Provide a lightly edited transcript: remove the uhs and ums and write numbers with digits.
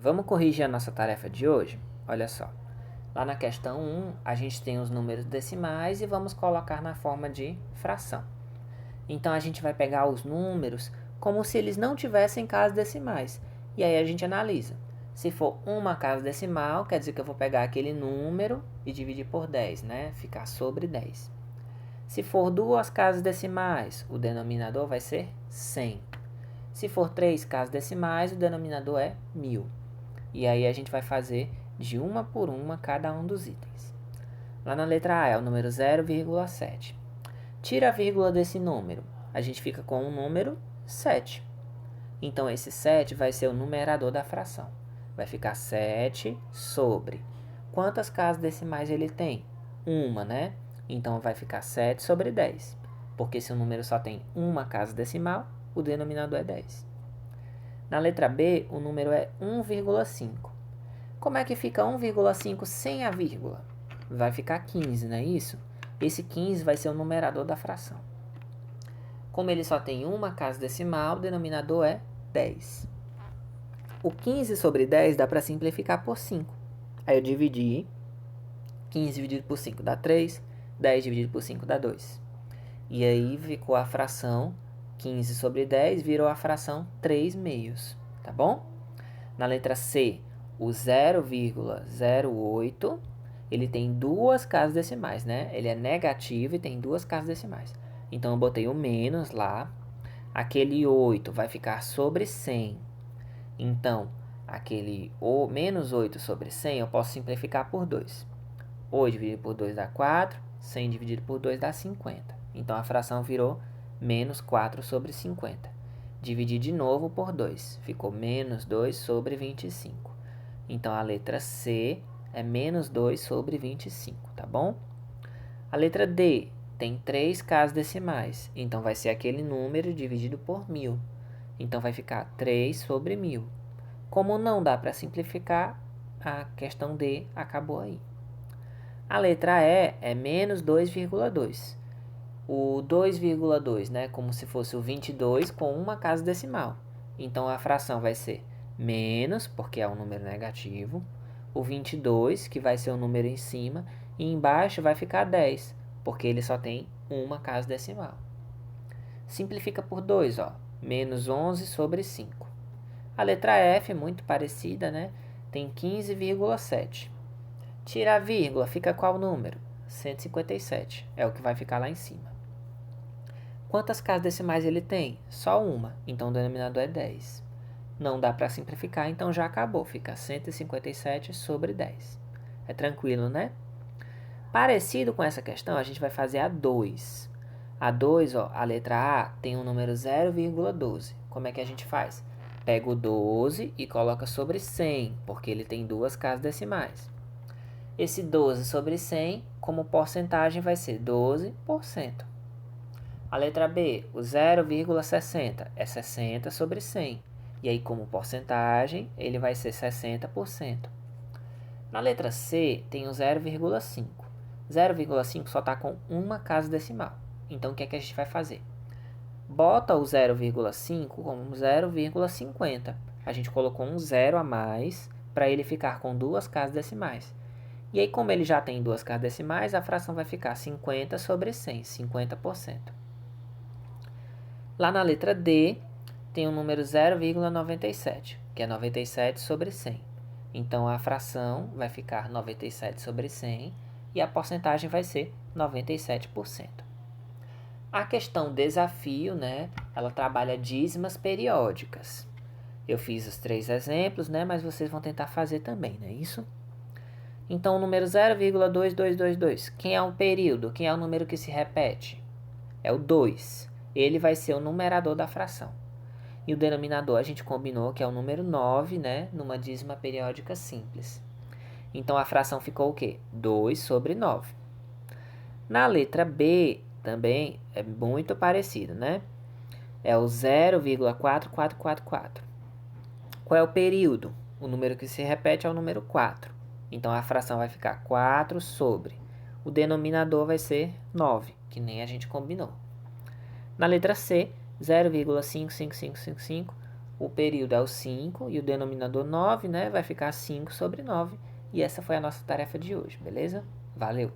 Vamos corrigir a nossa tarefa de hoje? Olha só. Lá na questão 1, a gente tem os números decimais e vamos colocar na forma de fração. Então, a gente vai pegar os números como se eles não tivessem casas decimais. E aí a gente analisa. Se for uma casa decimal, quer dizer que eu vou pegar aquele número e dividir por 10, né? Ficar sobre 10. Se for duas casas decimais, o denominador vai ser 100. Se for três casas decimais, o denominador é 1000. E aí a gente vai fazer de uma por uma cada um dos itens. Lá na letra A é o número 0,7. Tira a vírgula desse número. A gente fica com o número 7. Então, esse 7 vai ser o numerador da fração. Vai ficar 7 sobre. Quantas casas decimais ele tem? Uma, né? Então, vai ficar 7 sobre 10. Porque se o número só tem uma casa decimal, o denominador é 10. Na letra B, o número é 1,5. Como é que fica 1,5 sem a vírgula? Vai ficar 15, não é isso? Esse 15 vai ser o numerador da fração. Como ele só tem uma casa decimal, o denominador é 10. O 15 sobre 10 dá para simplificar por 5. Aí eu dividi, 15 dividido por 5 dá 3, 10 dividido por 5 dá 2. E aí ficou a fração 15 sobre 10, virou a fração 3 meios, tá bom? Na letra C, o 0,08, ele tem duas casas decimais, né? Ele é negativo e tem duas casas decimais. Então, eu botei o menos lá. Aquele 8 vai ficar sobre 100. Então, aquele menos 8 sobre 100 eu posso simplificar por 2. 8 dividido por 2 dá 4. 100 dividido por 2 dá 50. Então, a fração virou menos 4 sobre 50. Dividir de novo por 2. Ficou menos 2 sobre 25. Então, a letra C é menos 2 sobre 25, tá bom? A letra D tem 3 casas decimais. Então, vai ser aquele número dividido por 1000. Então, vai ficar 3 sobre 1000. Como não dá para simplificar, a questão D acabou aí. A letra E é menos 2,2. O 2,2, né, como se fosse o 22 com uma casa decimal. Então, a fração vai ser menos, porque é um número negativo, o 22, que vai ser o número em cima, e embaixo vai ficar 10, porque ele só tem uma casa decimal. Simplifica por 2, ó, menos 11 sobre 5. A letra F é muito parecida, né? Tem 15,7. Tira a vírgula, fica qual número? 157, é o que vai ficar lá em cima. Quantas casas decimais ele tem? Só uma, então o denominador é 10. Não dá para simplificar, então já acabou, fica 157 sobre 10. É tranquilo, né? Parecido com essa questão, a gente vai fazer a 2. A 2, ó, a letra A tem o número 0,12. Como é que a gente faz? Pega o 12 e coloca sobre 100, porque ele tem duas casas decimais. Esse 12 sobre 100, como porcentagem, vai ser 12%. A letra B, o 0,60 é 60 sobre 100. E aí, como porcentagem, ele vai ser 60%. Na letra C, tem o 0,5. 0,5 só está com uma casa decimal. Então, o que é que a gente vai fazer? Bota o 0,5 como 0,50. A gente colocou um zero a mais para ele ficar com duas casas decimais. E aí, como ele já tem duas casas decimais, a fração vai ficar 50 sobre 100, 50%. Lá na letra D, tem o número 0,97, que é 97 sobre 100. Então, a fração vai ficar 97 sobre 100 e a porcentagem vai ser 97%. A questão desafio, né, ela trabalha dízimas periódicas. Eu fiz os 3 exemplos, né, mas vocês vão tentar fazer também, não é isso? Então, o número 0,2222, quem é um período? Quem é o número que se repete? É o 2. Ele vai ser o numerador da fração. E o denominador a gente combinou que é o número 9, né, numa dízima periódica simples. Então, a fração ficou o quê? 2 sobre 9. Na letra B, também é muito parecido, né? É o 0,4444. Qual é o período? O número que se repete é o número 4. Então, a fração vai ficar 4 sobre. O denominador vai ser 9, que nem a gente combinou. Na letra C, 0,55555, o período é o 5 e o denominador 9, né? Vai ficar 5 sobre 9. E essa foi a nossa tarefa de hoje, beleza? Valeu!